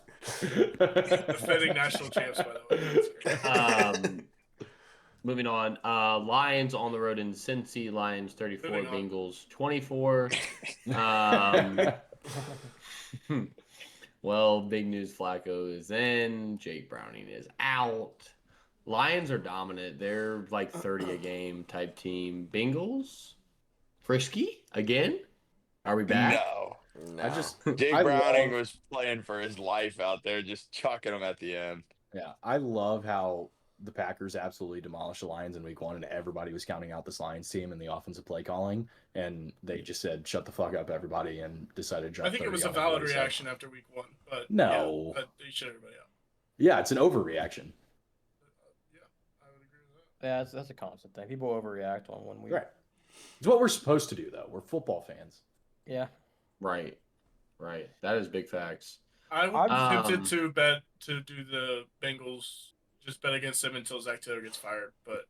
defending national champs, by the way. That's great. Moving on. Lions on the road in Cincy. Lions 34, Moving on. Bengals 24. Well, big news. Flacco is in. Jake Browning is out. Lions are dominant. They're like 30 a game type team. Bengals? Frisky? Again? Are we back? No. No. I just Jake I Browning love- was playing for his life out there, just chucking him at the end. Yeah, I love how the Packers absolutely demolished the Lions in week 1, and everybody was counting out this Lions team and the offensive play calling, and they just said, shut the fuck up, everybody, and decided to drop I think it 30 was a on valid everybody, so- reaction after week 1, but No. yeah, but they shut everybody out. Yeah, it's an overreaction. Yeah, I would agree with that. Yeah, that's a constant thing. People overreact on when we. Right. It's what we're supposed to do, though. We're football fans. Yeah. Right. Right. That is big facts. I would I'm- be tempted to bet to do the Bengals, just bet against them until Zach Taylor gets fired, but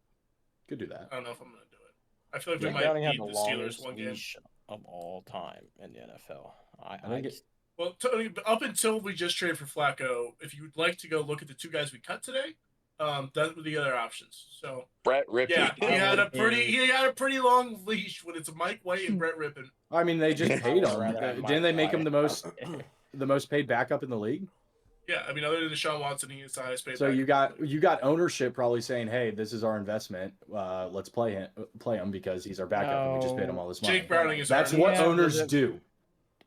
Could do that. I don't know if I'm going to do it. I feel like Jake we might Browning had beat the the Steelers longest one game. leash of all time in the NFL. I think it- Well, Tony, up until we just traded for Flacco, if you would like to go look at the two guys we cut today, that were the other options. So Brett Rippey. yeah, he had a would pretty long leash when it's Mike White and Brett Rippon. I mean, they just paid I'd rather have him. Mike Didn't they make him White. the most paid backup in the league? Yeah, I mean, other than Deshaun Watson, he is the highest paid. So back. you got ownership probably saying, "Hey, this is our investment. Let's play him because he's our backup, and we just paid him all this money." Jake Browning is That's our- what Yeah, owners but do.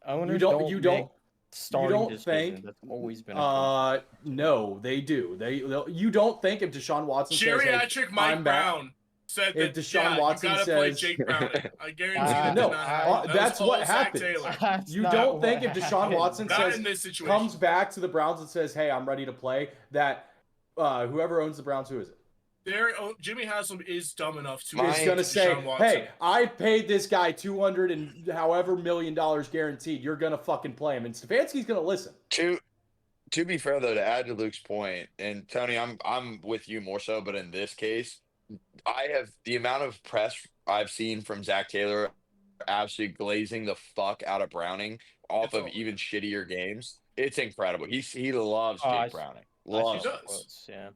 Owners You don't make starting don't decisions. think- That's always been a No, they do. You don't think if Deshaun Watson says, "Hey, Geriatric Mike I'm back." Brown said If that Deshaun Watson you gotta play says- Jake Browning. I guarantee No, that did not happen. That that's was what all Zach happens. Taylor. That's You not don't what think if Deshaun happened. Watson Not says in this situation. comes back to the Browns and says, "Hey, I'm ready to play," that whoever owns the Browns, who is it? Jimmy Haslam is dumb enough to Mine- Is admit going to to say, Deshaun Watson. "Hey, I paid this guy $200 and however million guaranteed. You're going to fucking play him." And Stefanski's going to listen. To be fair though, to add to Luke's point, and Tony, I'm with you more so, but in this case, I have the amount of press I've seen from Zach Taylor absolutely glazing the fuck out of Browning off It's of all- even shittier games. It's incredible. He loves Oh, Jake I- Browning. I Loves see He him. does. quotes, yeah.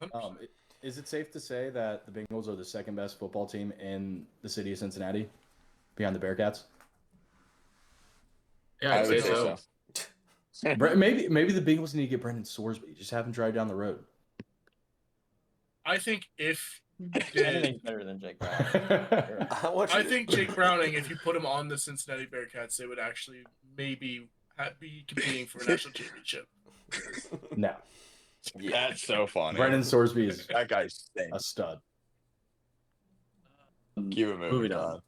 100%. Is it safe to say that the Bengals are the second best football team in the city of Cincinnati, behind the Bearcats? Yeah, I I'd would say say so. so. Maybe the Bengals need to get Brendan Sorsby. Just have him drive down the road. I think if you did, Anything's better than Jake Browning. I think Jake Browning, if you put him on the Cincinnati Bearcats, they would actually maybe be competing for a national championship. No, That's so funny. Brendan Sorsby is That guy's a stinks. stud. Keep it moving Moving on.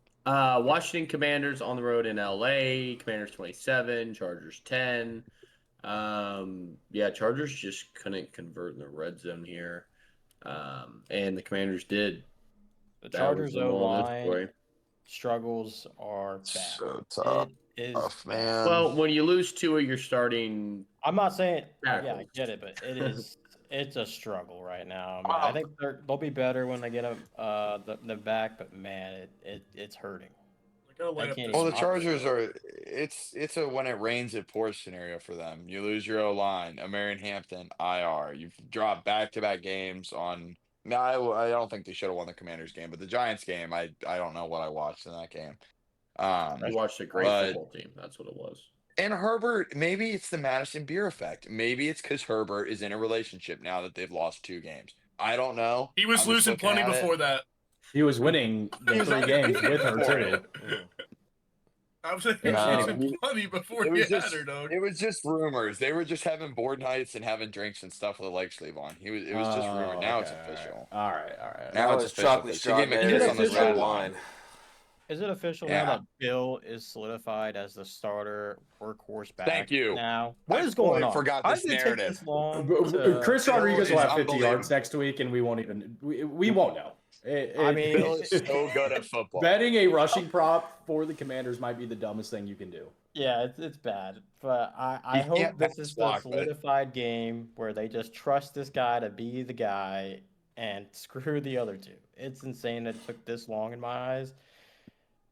Washington Commanders on the road in LA. Commanders 27, Chargers 10. Yeah, Chargers just couldn't convert in the red zone here. And the Commanders did. The That was Chargers the moral of this O-line story. struggles are bad. So tough. It is. Tough, man. Well, when you lose two of your starting, I'm not saying. Yeah, I Tackles. get it, but it is. It's a struggle right now. I mean, I think they'll be better when they get the back, but man, it's hurting. Like, gotta light I up can't this- Well, the It's Chargers are. It's a when it rains it pours scenario for them. You lose your O line, Marion Hampton, IR. You've dropped back-to-back games on. No, I don't think they should have won the Commanders game, but the Giants game, I don't know what I watched in that game. you watched a great but- football team. That's what it was. And Herbert, maybe it's the Madison Beer effect. Maybe it's because Herbert is in a relationship now that they've lost 2 games. I don't know. He was I'm just losing looking plenty at it. before that. He was winning the 3 games with her too. I was like, No. plenty before It he was had just her, dog. it was just rumors. They were just having board nights and having drinks and stuff with a leg sleeve on. It was just rumored. Now it's official. All right. Now Now it's it's official. chocolate She gave me a strawberries kiss on on the the red red wine. wine. Is it official Yeah. now that Bill is solidified as the starter workhorse back? Thank you. Now, what I is going fully on? forgot How this did it take narrative. this long? Chris to- Rodriguez will is have 50 yards unbelievable. next week, and we won't even we won't know. I mean, Bill is so good at football. betting a rushing prop for the Commanders might be the dumbest thing you can do. Yeah, it's bad, but I You hope can't this pass is the block, but- solidified game where they just trust this guy to be the guy and screw the other two. It's insane that it took this long in my eyes.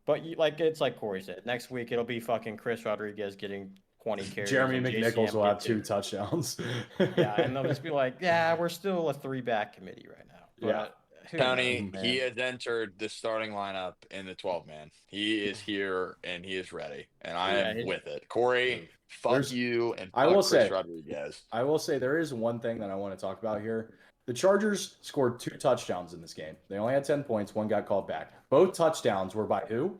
But it's like Corey said. Next week it'll be fucking Chris Rodriguez getting 20 carries. Jeremy and McNichols JCM will have get 2 touchdowns. Yeah, and they'll just be like, yeah, we're still a 3-back committee right now. But Yeah. who Tony, knows, he man? has entered the starting lineup in the 12-man. He is here and he is ready, and I am Yeah, with it. Corey, fuck There's- you and fuck I will Chris say- Rodriguez. I will say there is one thing that I want to talk about here. The Chargers scored 2 touchdowns in this game. They only had 10 points. One got called back. Both touchdowns were by who?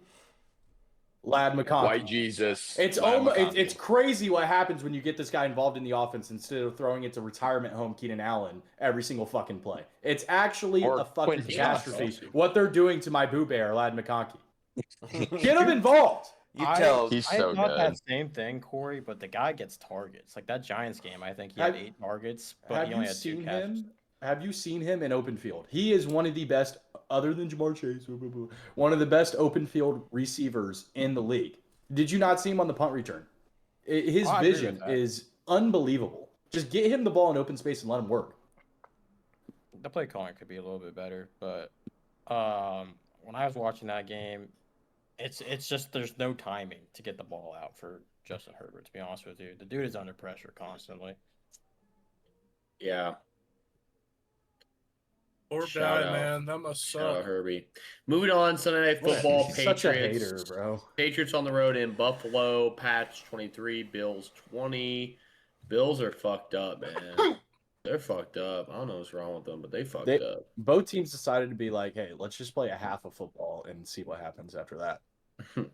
Lad McConkey. White Jesus. It's Lyle almost McConkey. it's crazy what happens when you get this guy involved in the offense instead of throwing it to retirement home Keenan Allen every single fucking play. It's actually Or a fucking Quentin catastrophe. Johnson. What they're doing to my Boo Bear, Lad McConkey. Get him involved. You I- tell He's I so thought good. that same thing, Corey, but the guy gets targets. Like that Giants game, I think he had Have- 8 targets, but Have he only you had 2 seen catches. him? Have you seen him in open field? He is one of the best, other than Jamar Chase, one of the best open field receivers in the league. Did you not see him on the punt return? His Oh, I agree with vision that. is unbelievable. Just get him the ball in open space and let him work. The play calling could be a little bit better, but when I was watching that game, it's just there's no timing to get the ball out for Justin Herbert. To be honest with you, the dude is under pressure constantly. Yeah. Poor Shout guy, out. man. That must Shout out suck. Herbie. Moving on, Sunday Night Football. He's Patriots. such a hater, bro. Patriots on the road in Buffalo. Pats 23, Bills 20. Bills are fucked up, man. They're fucked up. I don't know what's wrong with them, but they fucked They- up. Both teams decided to be like, hey, let's just play a half of football and see what happens after that.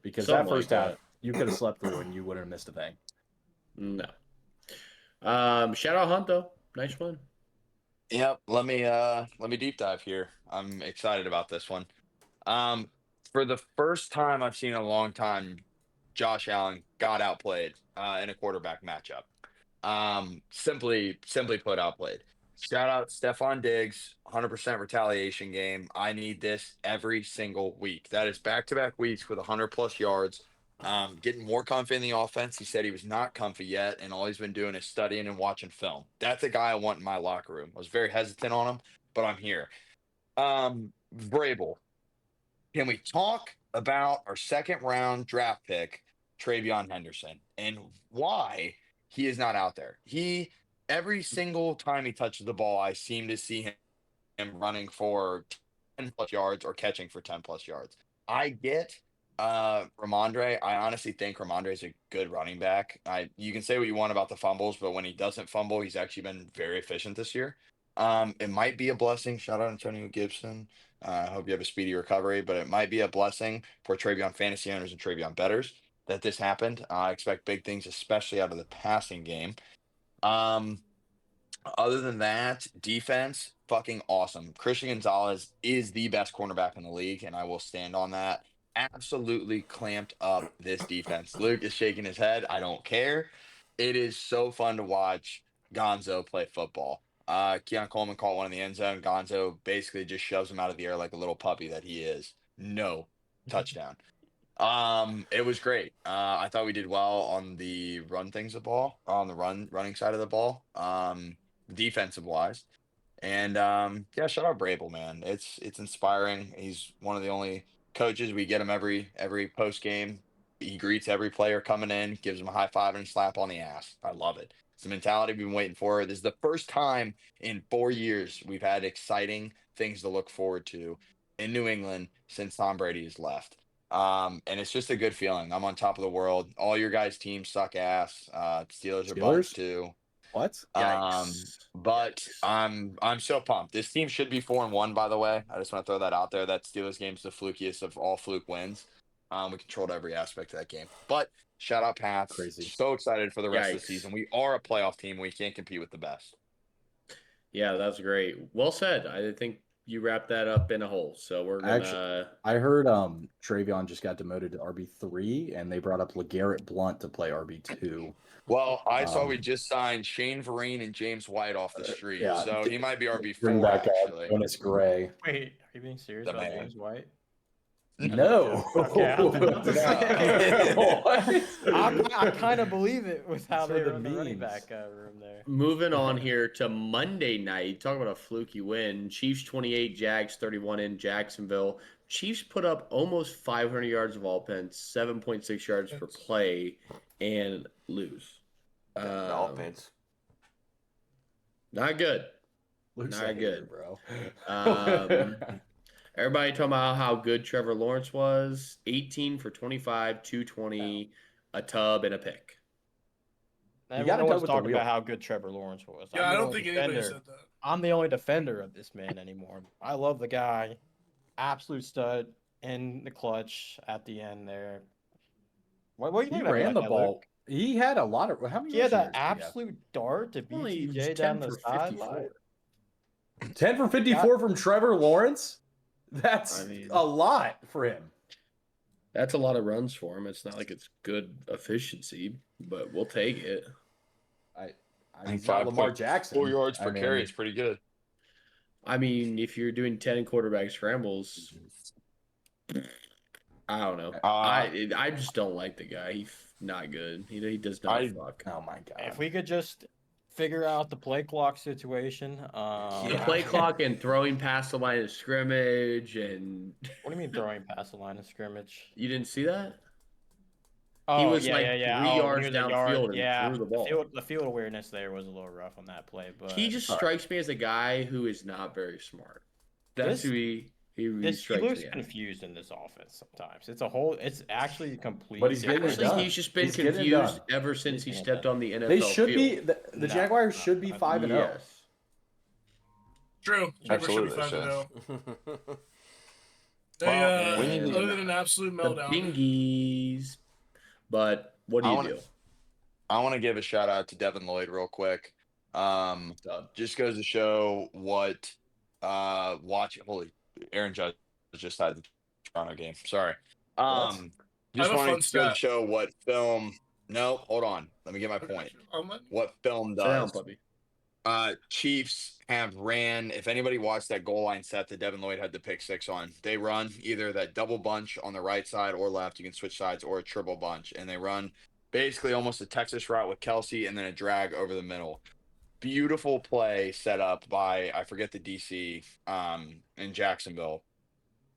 Because that Something like first half, that. you could have slept through and you wouldn't have missed a thing. No. Shout out Hunt though. Nice win. Yep. Let me deep dive here. I'm excited about this one. For the first time I've seen in a long time, Josh Allen got outplayed in a quarterback matchup. Simply put, outplayed. Shout out Stephon Diggs, 100% retaliation game. I need this every single week. That is back-to-back weeks with 100+ yards. Getting more comfy in the offense. He said he was not comfy yet, and all he's been doing is studying and watching film. That's a guy I want in my locker room. I was very hesitant on him, but I'm here. Vrabel, can we talk about our second-round draft pick, Travion Henderson, and why he is not out there? Every single time he touches the ball, I seem to see him running for 10+ yards or catching for 10+ yards. I get Ramondre. I honestly think Ramondre is a good running back. You can say what you want about the fumbles, but when he doesn't fumble, he's actually been very efficient this year. It might be a blessing. Shout out Antonio Gibson. I hope you have a speedy recovery, but it might be a blessing for Travion fantasy owners and Travion bettors that this happened. I expect big things, especially out of the passing game. Other than that, defense, fucking awesome. Christian Gonzalez is the best cornerback in the league, and I will stand on that. Absolutely clamped up this defense. Luke is shaking his head. I don't care. It is so fun to watch Gonzo play football. Keon Coleman caught one in the end zone. Gonzo basically just shoves him out of the air like a little puppy that he is. No touchdown. It was great. I thought we did well on the running side of the ball, defensive wise. And yeah, shout out Vrabel, man. It's inspiring. He's one of the only coaches. We get him every post game. He greets every player coming in, gives them a high five and a slap on the ass. I love it. It's the mentality we've been waiting for. This is the first time in 4 years we've had exciting things to look forward to in New England since Tom Brady has left. And it's just a good feeling. I'm on top of the world. All your guys' teams suck ass. Steelers are bummed too. What? But I'm so pumped. This team should be 4-1, by the way. I just want to throw that out there. That Steelers game's the flukiest of all fluke wins. We controlled every aspect of that game. But shout out Pats. Crazy. So excited for the rest of Yikes. the season. We are a playoff team. We can't compete with the best. Yeah, that's great. Well said. I think you wrapped that up in a hole. So we're gonna. Actually, I heard Travion just got demoted to RB3, and they brought up LeGarrette Blunt to play RB2. Well, I saw we Um, just signed Shane Vereen and James White off the street, yeah. so he might be Bring RB4 back actually. Jonas Gray. Wait, are you being serious The about man. James White? No. Okay, I was about to say. What? I kind of believe it with how For they the run the running memes. back room there. Moving on here to Monday night. Talk about a fluky win. Chiefs 28, Jags 31 in Jacksonville. Chiefs put up almost 500 yards of offense, 7.6 yards per play, and lose. The offense. Not good. Luke's Not a hater, good. bro. Everybody talking about how good Trevor Lawrence was. 18 for 25, 220, a tub, and a pick. gotta Everyone go was with the talking wheel. about how good Trevor Lawrence was. Yeah, I'm I the don't only think anybody defender. said that. I'm the only defender of this man anymore. I love the guy. Absolute stud in the clutch at the end there. What are you He looking at me ran like the that, ball. Luke? He had a lot of. How many? He had rushing that yards did he have? absolute dart to Only he was BTJ 10 down the for sideline. 54. 10 for 54 from Trevor Lawrence. That's I mean- a lot for him. That's a lot of runs for him. It's not like it's good efficiency, but we'll take it. He's not Lamar Jackson. 4 yards per I mean, carry is pretty good. I mean, if you're doing 10 quarterback scrambles, I don't know. I just don't like the guy. He's not good. He does not fuck. Oh my god. If we could just figure out the play clock situation. The play clock and throwing past the line of scrimmage, and What do you mean throwing past the line of scrimmage? you didn't see that? Oh, was yeah, like yeah, yeah. 3 Oh, yards he was a downfield and yeah, threw the ball. The field awareness there was a little rough on that play, but He just strikes me as a guy who is not very smart. That's This- who he he strikes looks me as. confused in this offense sometimes. It's actually complete. But he's getting it Actually, done. he's just been He's getting it confused done. ever since he He's getting it stepped done. on the NFL They should be. field. The No, Jaguars should be 5-0. Yes. True. Trevor should be Absolutely, 5-0. They, Well, we need to- other than an absolute The meltdown. bingies. But what do I you wanna- do? I want to give a shout out to Devin Lloyd real quick. Just goes to show what Aaron Judge just had the Toronto game. Sorry. I Just have a fun want to go stat. show what film. No, hold on. Let me get my point. What film Sit down, does. puppy. Chiefs have ran. If anybody watched that goal line set that Devin Lloyd had the pick six on, they run either that double bunch on the right side or left. You can switch sides, or a triple bunch, and they run basically almost a Texas route with Kelsey and then a drag over the middle. Beautiful play set up by I forget the DC in Jacksonville,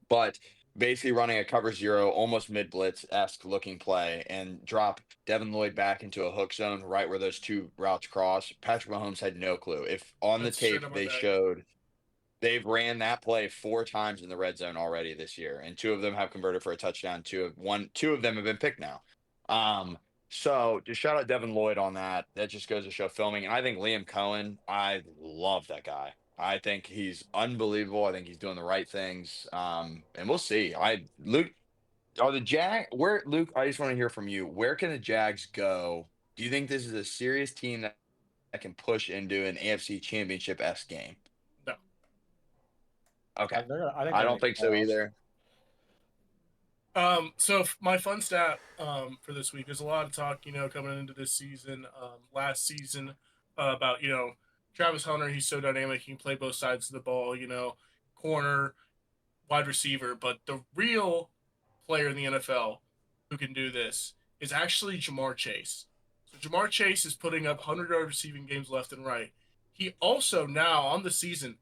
but basically running a cover zero, almost mid blitz-esque looking play, and drop Devin Lloyd back into a hook zone right where those two routes cross. Patrick Mahomes had no clue. If on That's the tape straight up they my bag. showed they've ran that play 4 times in the red zone already this year, and 2 of them have converted for a touchdown. 2 of them have been picked now. So just shout out Devin Lloyd on that. That just goes to show filming. And I think Liam Cohen, I love that guy. I think he's unbelievable. I think he's doing the right things. And we'll see. Luke, are the Luke, I just want to hear from you. Where can the Jags go? Do you think this is a serious team that can push into an AFC championship-esque game? No. Okay. I don't think so either. So my fun stat for this week, there's a lot of talk, coming into this season, last season, about, Travis Hunter. He's so dynamic. He can play both sides of the ball, corner, wide receiver. But the real player in the NFL who can do this is actually Jamar Chase. So Jamar Chase is putting up 100-yard receiving games left and right. He also now on the season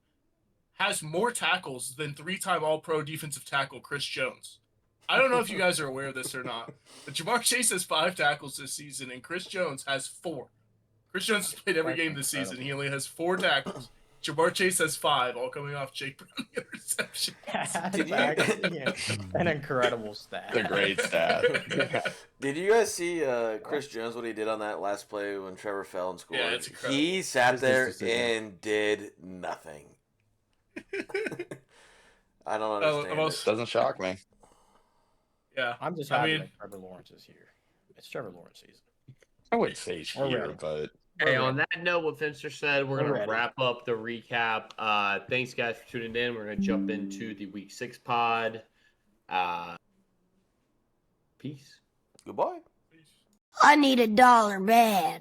has more tackles than 3-time All-Pro defensive tackle Chris Jones. I don't know if you guys are aware of this or not, but Jamar Chase has 5 tackles this season, and Chris Jones has 4. Chris Jones has played every game this season. He only has 4 tackles. Jamar Chase has 5, all coming off Jake Brown interception. That's actually an incredible stat. It's a great stat. Did you guys see Chris Jones, what he did on that last play when Trevor fell and scored? Yeah, it's incredible. He sat His there decision. and did nothing. I don't understand. Doesn't shock me. Yeah. I'm just I happy mean- that Trevor Lawrence is here. It's Trevor Lawrence season. I wouldn't say he's We're here, ready. but Hey, We're on that note, what Finster said, we're We're going to ready. wrap up the recap. Thanks, guys, for tuning in. We're going to jump into the Week 6 pod. Peace. Goodbye. I need $1 bad.